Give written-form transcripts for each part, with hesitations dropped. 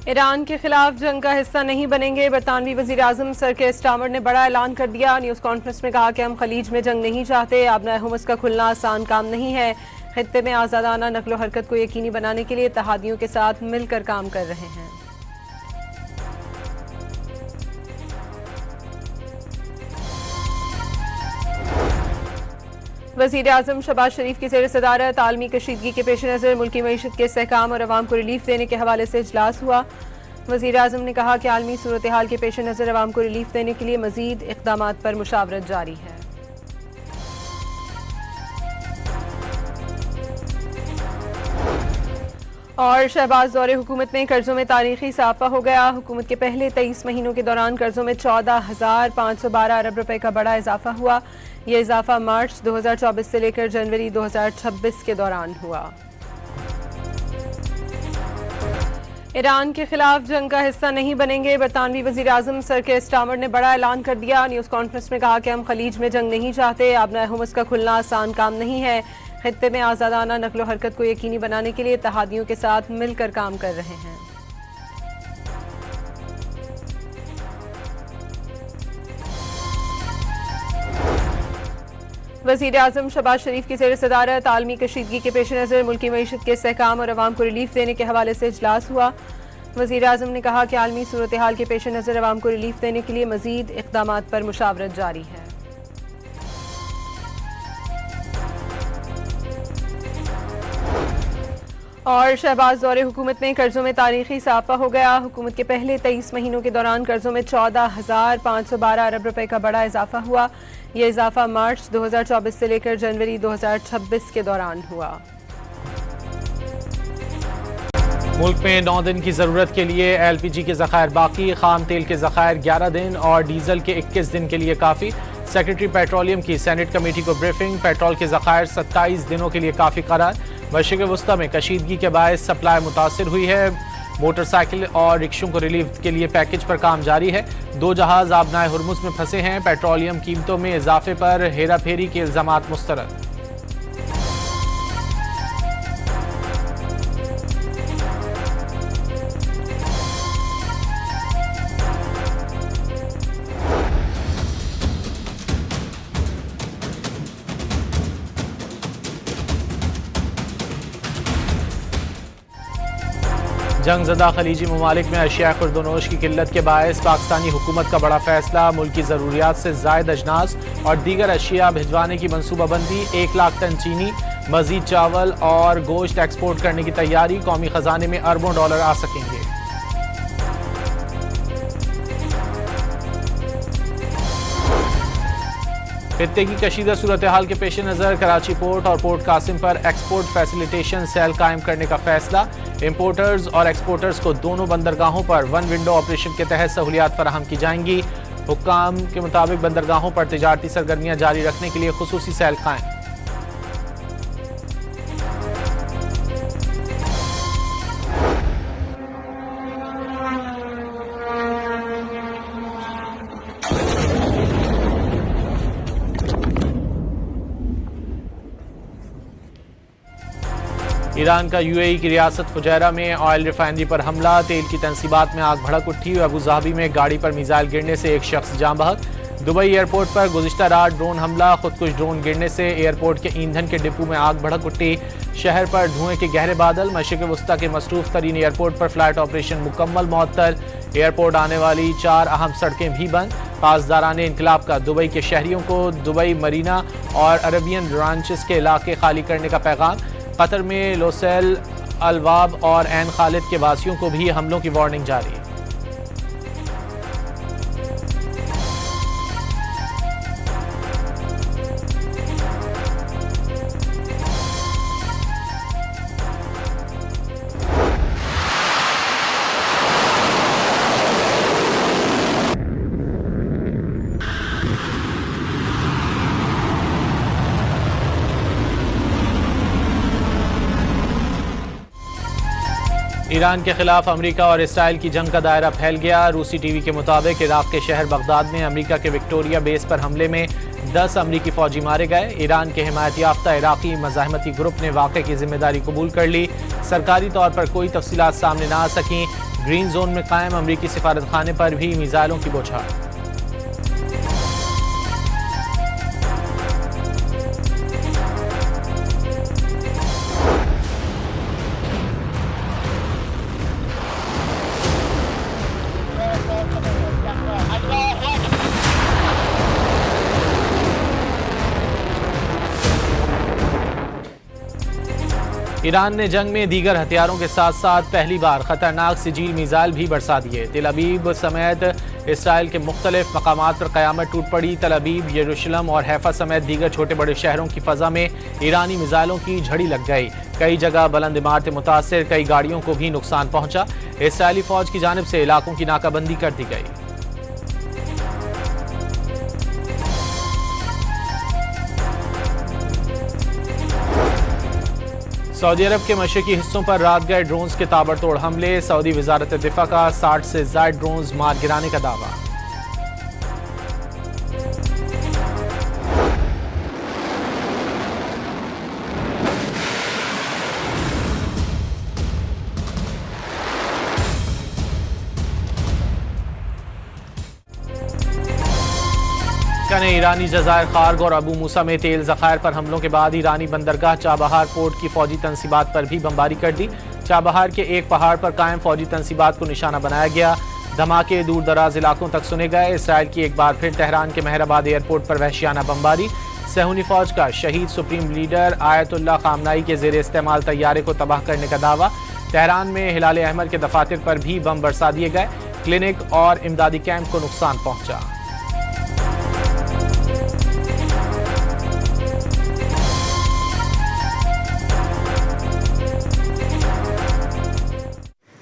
Iran के खिलाफ जंग का हिस्सा नहीं बनेंगे। बरतानवी वजीर आजम सर के स्टामर ने बड़ा ऐलान कर दिया। न्यूज़ कॉन्फ्रेंस में कहा कि हम खलीज में जंग नहीं चाहते। आबनाए हुमस का खुलना आसान काम नहीं है। खित्ते में आज़ादाना नकलो हरकत को यकीनी बनाने के लिए इत्तेहादियों के साथ मिलकर काम कर रहे हैं। वज़ीर आज़म शहबाज शरीफ की ज़ेर सदारत आलमी कशीदगी के पेश नज़र मुल्की मईशत के इस्तेहकाम और अवाम को रिलीफ देने के हवाले से इजलास हुआ। वज़ीर आज़म ने कहा कि आलमी सूरत हाल के पेश नज़र अवाम को रिलीफ देने के लिए मज़ीद इक़दामात पर मुशावरत जारी है। और शहबाज दौरे हुकूमत में कर्जों में तारीखी इजाफा हो गया। हुकूमत के पहले 23 महीनों के दौरान कर्जों में 14,512 अरब रुपए का बड़ा इजाफा हुआ। यह इजाफा मार्च 2024 से लेकर जनवरी 2026 के दौरान हुआ। ईरान के खिलाफ जंग का हिस्सा नहीं बनेंगे। बरतानवी वजीर आजम सर के स्टामर ने बड़ा ऐलान कर दिया। न्यूज़ कॉन्फ्रेंस में कहा कि हम खलीज में जंग नहीं चाहते। आबनाए हुमस का खुलना आसान काम नहीं है। खित्ते में आज़ादाना नकलो हरकत को यकीनी बनाने के लिए इत्तेहादियों के साथ मिलकर काम कर रहे हैं। वज़ीर आज़म शहबाज शरीफ की ज़ेर सदारत आलमी कशीदगी के पेश नज़र मुल्की मईशत के इस्तेहकाम और अवाम को रिलीफ देने के हवाले से इजलास हुआ। वज़ीर आज़म ने कहा कि आलमी सूरत हाल के पेश नज़र अवाम को रिलीफ देने के लिए मज़ीद इक़दामात पर मुशावरत जारी है। और शहबाज दौरे हुकूमत में कर्जों में तारीखी इजाफा हो गया। हुकूमत के पहले 23 महीनों के दौरान कर्जों में 14,512 अरब रुपए का बड़ा इजाफा हुआ। यह इजाफा मार्च 2024 से लेकर जनवरी 2026 के दौरान हुआ। मुल्क में 9 दिन की जरूरत के लिए LPG के ज़खायर बाकी, खाम तेल के ज़खायर 11 दिन और डीजल के 21 दिन के लिए काफ़ी। सेक्रेटरी पेट्रोलियम की सेनेट कमेटी को ब्रीफिंग। पेट्रोल के ज़खायर 27 दिनों के लिए काफ़ी करार। मशरिक़ वस्ता में कशीदगी के बायस सप्लाई मुतासिर हुई है। मोटरसाइकिल और रिक्शों को रिलीफ के लिए पैकेज पर काम जारी है। 2 जहाज आबनाए हुर्मुज़ में फंसे हैं। पेट्रोलियम कीमतों में इजाफे पर हेरा फेरी के इल्ज़ामात मुस्तरद। जंगज़दा खलीजी ममालिक में अशिया खुर्दोनोश की किल्लत के बायस पाकिस्तानी हुकूमत का बड़ा फैसला। मुल्की ज़रूरियात से ज़ायद अजनास और दीगर अशिया भिजवाने की मनसूबाबंदी। 1 लाख टन चीनी, मजीद चावल और गोश्त एक्सपोर्ट करने की तैयारी। कौमी खजाने में अरबों डॉलर आ सकेंगे। खित्ते की कशीदा सूरत हाल के पेश नज़र कराची पोर्ट और पोर्ट कासिम पर एक्सपोर्ट फैसिलिटेशन सेल कायम करने का फैसला। इंपोर्टर्स और एक्सपोर्टर्स को दोनों बंदरगाहों पर वन विंडो ऑपरेशन के तहत सहूलियात फराहम की जाएंगी। हुक्काम के मुताबिक बंदरगाहों पर तिजारती सरगर्मियां जारी रखने के लिए खुसूसी सेल कायम। ईरान का UAE की रियासत फुजैरा में ऑयल रिफाइनरी पर हमला। तेल की तनसीबात में आग भड़क उठी। अबू धाबी में गाड़ी पर मिसाइल गिरने से एक शख्स जाँ बहक। दुबई एयरपोर्ट पर गुज़िश्ता रात ड्रोन हमला। खुदकुश ड्रोन गिरने से एयरपोर्ट के ईंधन के डिपो में आग भड़क उठी। शहर पर धुएं के गहरे बादल। मशरिक़ वस्ता के मसरूफ तरीन एयरपोर्ट पर फ्लाइट ऑपरेशन मुकम्मल मुअत्तल। एयरपोर्ट आने वाली 4 अहम सड़कें भी बंद। पासदारान इनकलाब का दुबई के शहरियों को दुबई मरीना और अरबियन रांचेस के इलाके खाली करने का पैगाम। कतर में लोसेल, अलवाब और एन खालिद के वासियों को भी हमलों की वार्निंग जारी। ईरान के खिलाफ अमेरिका और इसराइल की जंग का दायरा फैल गया। रूसी टीवी के मुताबिक इराक के शहर बगदाद में अमेरिका के विक्टोरिया बेस पर हमले में 10 अमेरिकी फौजी मारे गए। ईरान के हिमायत याफ्ता इराकी मज़ाहमती ग्रुप ने वाक़े की जिम्मेदारी कबूल कर ली। सरकारी तौर पर कोई तफसीलात सामने न आ सकीं। ग्रीन जोन में कायम अमेरिकी सिफारत खाने पर भी मिसाइलों की बौछार। ईरान ने जंग में दीगर हथियारों के साथ साथ पहली बार खतरनाक सिजील मिसाइल भी बरसा दिए। तेल अवीव समेत इसराइल के मुख्तलिफ मकामात पर क़यामत टूट पड़ी। तेल अवीव, यरूशलेम और हैफा समेत दीगर छोटे बड़े शहरों की फ़ज़ा में ईरानी मिसाइलों की झड़ी लग गई। कई जगह बुलंद इमारतें मुतासर, कई गाड़ियों को भी नुकसान पहुंचा। इसराइली फ़ौज की जानिब से इलाकों की नाकाबंदी कर दी गई। सऊदी अरब के मशरकी हिस्सों पर रात गए ड्रोन्स के ताबड़तोड़ हमले। सऊदी वजारत दिफा का 60 से ज़ायद ड्रोन्स मार गिराने का दावा। ने ईरानी जज़ायर खार्ग और अबू मूसा में तेल ज़खायर पर हमलों के बाद ईरानी बंदरगाह चाबहार पोर्ट की फौजी तनसीबात पर भी बमबारी कर दी। चाबहार के एक पहाड़ पर कायम फौजी तनसीबात को निशाना बनाया गया। धमाके दूर दराज इलाकों तक सुने गए। इसराइल की एक बार फिर तेहरान के मेहराबाद एयरपोर्ट पर वहशियाना बमबारी। सहूनी फौज का शहीद सुप्रीम लीडर आयतुल्लाह खामनाई के ज़ेर इस्तेमाल तैयारे को तबाह करने का दावा। तेहरान में हिलाल अहमर के दफातर पर भी बम बरसा दिए गए। क्लिनिक और इमदादी कैंप को नुकसान पहुंचा।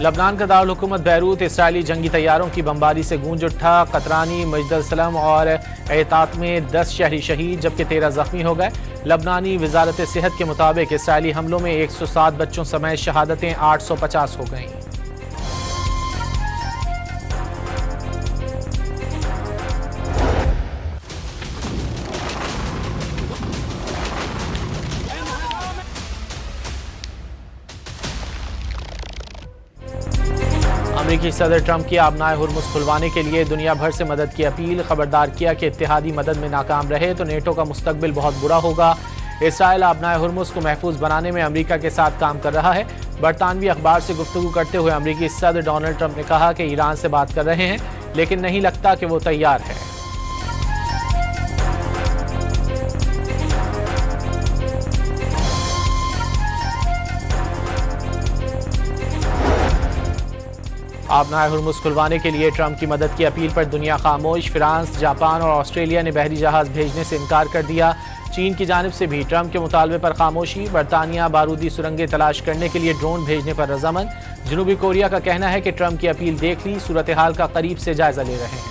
लबनान का दारुल हुकूमत बैरूत इसराइली जंगी तैयारों की बमबारी से गूंज उठा। कतरानी, मजदल सलम और एतात में 10 शहरी शहीद जबकि 13 जख्मी हो गए। लबनानी वजारत सेहत के मुताबिक इसराइली हमलों में 107 बच्चों समेत शहादतें 850 हो गईं। अमेरिकी सदर ट्रंप की आबनाए हुर्मुज़ खुलवाने के लिए दुनिया भर से मदद की अपील। खबरदार किया कि इत्तेहादी मदद में नाकाम रहे तो नेटो का मुस्तकबिल बहुत बुरा होगा। इसराइल आबनाए हुर्मुज़ को महफूज बनाने में अमेरिका के साथ काम कर रहा है। बरतानवी अखबार से गुफ्तगू करते हुए अमेरिकी सदर डोनाल्ड ट्रंप ने कहा कि ईरान से बात कर रहे हैं लेकिन नहीं लगता कि वो तैयार है। आबनाए हुर्मुज़ खुलवाने के लिए ट्रंप की मदद की अपील पर दुनिया खामोश। फ्रांस, जापान और ऑस्ट्रेलिया ने बहरी जहाज भेजने से इनकार कर दिया। चीन की जानिब से भी ट्रंप के मुतालबे पर खामोशी। बरतानिया बारूदी सुरंगें तलाश करने के लिए ड्रोन भेजने पर रजामंद। जनूबी कोरिया का कहना है कि ट्रंप की अपील देख ली, सूरत हाल का करीब से जायजा ले रहे हैं।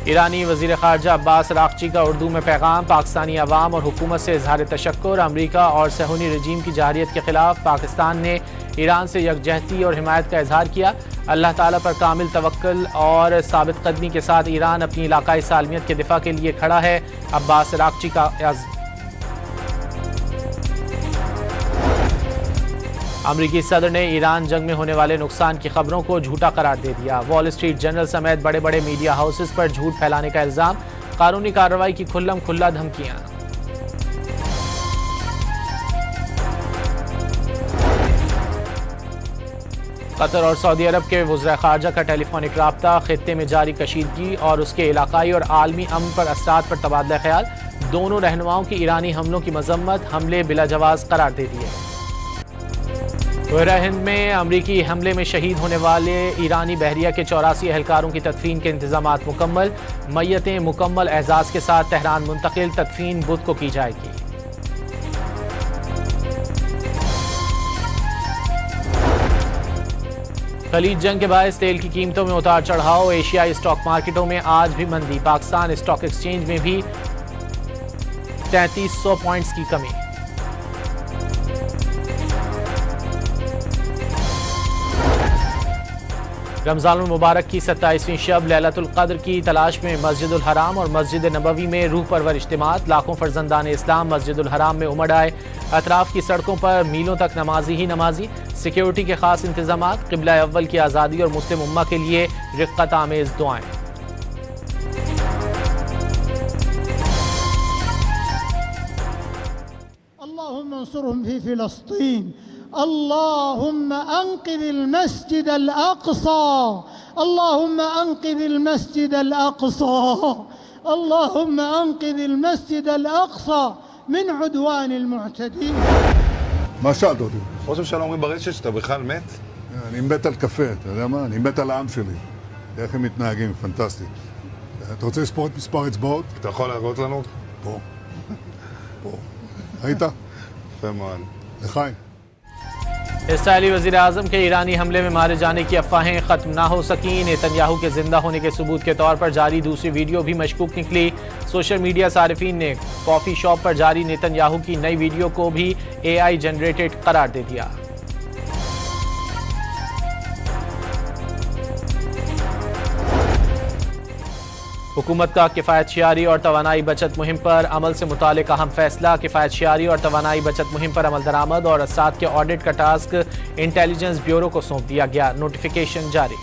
ईरानी वज़ीर ख़ारजा अब्बास अराग़ची का उर्दू में पैगाम। पाकिस्तानी अवाम और हुकूमत से इज़हार तशक्कुर। अमरीका और सहूनी रजीम की जाहिरियत के खिलाफ पाकिस्तान ने ईरान से यकजहती और हिमायत का इजहार किया। अल्लाह ताला पर कामिल तवक्कुल और साबित कदमी के साथ ईरान अपनी इलाकाई सालमियत के दिफा के लिए खड़ा है। अब्बास अराग़ची का अमरीकी सदर ने ईरान जंग में होने वाले नुकसान की खबरों को झूठा करार दे दिया। वॉल स्ट्रीट जर्नल समेत बड़े बड़े मीडिया हाउसेस पर झूठ फैलाने का इल्जाम। कानूनी कार्रवाई की खुल्लम खुल्ला धमकियां। कतर और सऊदी अरब के वज़ीर ख़ारजा का टेलीफोनिक राब्ता। खित्ते में जारी कशीदगी और उसके इलाकाई और आलमी अमन पर असरात पर तबादला ख्याल। दोनों रहनुमाओं की ईरानी हमलों की मजम्मत। हमले बिला जवाज़ करार दे दिए। बहरा हिंद में अमरीकी हमले में शहीद होने वाले ईरानी बहरिया के 84 एहलकारों की तदफीन के इंतजामात मुकम्मल। मैयतें मुकम्मल एजाज के साथ तेहरान मुंतकिल, तदफीन बुध को की जाएगी। खलीज जंग के बायस तेल की कीमतों में उतार चढ़ाव। एशियाई स्टॉक मार्केटों में आज भी मंदी। पाकिस्तान स्टॉक एक्सचेंज में भी 3300 पॉइंट्स की कमी। रमजान मुबारक की 27वीं शब लैलतुल क़द्र की तलाश में मस्जिदुल हराम और मस्जिद नबवी में रूह परवर इज्तिमात। लाखों फर्जंदान इस्लाम मस्जिदुल हराम में उमड़ आए। अतराफ की सड़कों पर मीलों तक नमाजी ही नमाजी। सिक्योरिटी के खास इंतजामात। क़िबला अव्वल की आज़ादी और मुस्लिम उम्मा के लिए रिक़्क़त आमेज़ दुआएं। अल्लाहुम्मा अंसुरहुम फी फ़िलस्तीन, अल्लाहुम्मा अंक़िज़िल मस्जिदल अक़सा, अल्लाहुम्मा अंक़िज़िल मस्जिदल अक़सा, अल्लाहुम्मा अंक़िज़िल मस्जिदल अक़सा मिन उद्वानिल मुअतदीन। מה שאלת אותי? ראש הממשלה אומרים ברשת שאתה בכלל מת? אני מת על קפה, אתה יודע מה? אני מת על העם שלי. איך הם מתנהגים, פנטסטי. אתה רוצה לספור את מספר אצבעות? אתה יכול להראות לנו? פה. פה. ראית? יפה מאוד. לחיים. इसराइली वज़ीर आज़म के ईरानी हमले में मारे जाने की अफवाहें खत्म ना हो सकीं। नेतन्याहू के जिंदा होने के सबूत के तौर पर जारी दूसरी वीडियो भी मशकूक निकली। सोशल मीडिया सारिफीन ने कॉफ़ी शॉप पर जारी नेतन्याहू की नई वीडियो को भी AI जनरेटेड करार दे दिया। हुकूमत का किफ़ायतशियारी और तवानाई बचत मुहिम पर अमल से मुतालिक अहम फैसला। किफ़ायतशियारी और तवानाई बचत मुहिम पर अमल दरामद और असाद के ऑडिट का टास्क इंटेलिजेंस ब्यूरो को सौंप दिया गया। नोटिफिकेशन जारी।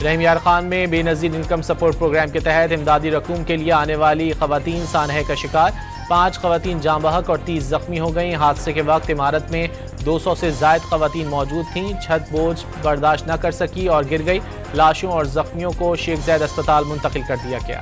रहीम यार खान में बेनज़ीर इनकम सपोर्ट प्रोग्राम के तहत इमदादी रकूम के लिए आने वाली ख़वातीन सानहे का शिकार। 5 ख़वातीन जाँ बहक और 30 ज़ख्मी हो गईं। हादसे के वक्त इमारत में 200 से ज़ायद ख़वातीन मौजूद थीं। छत बोझ बर्दाश्त न कर सकी और गिर गई। लाशों और ज़ख्मियों को शेख ज़ैद अस्पताल मुंतकिल कर दिया गया।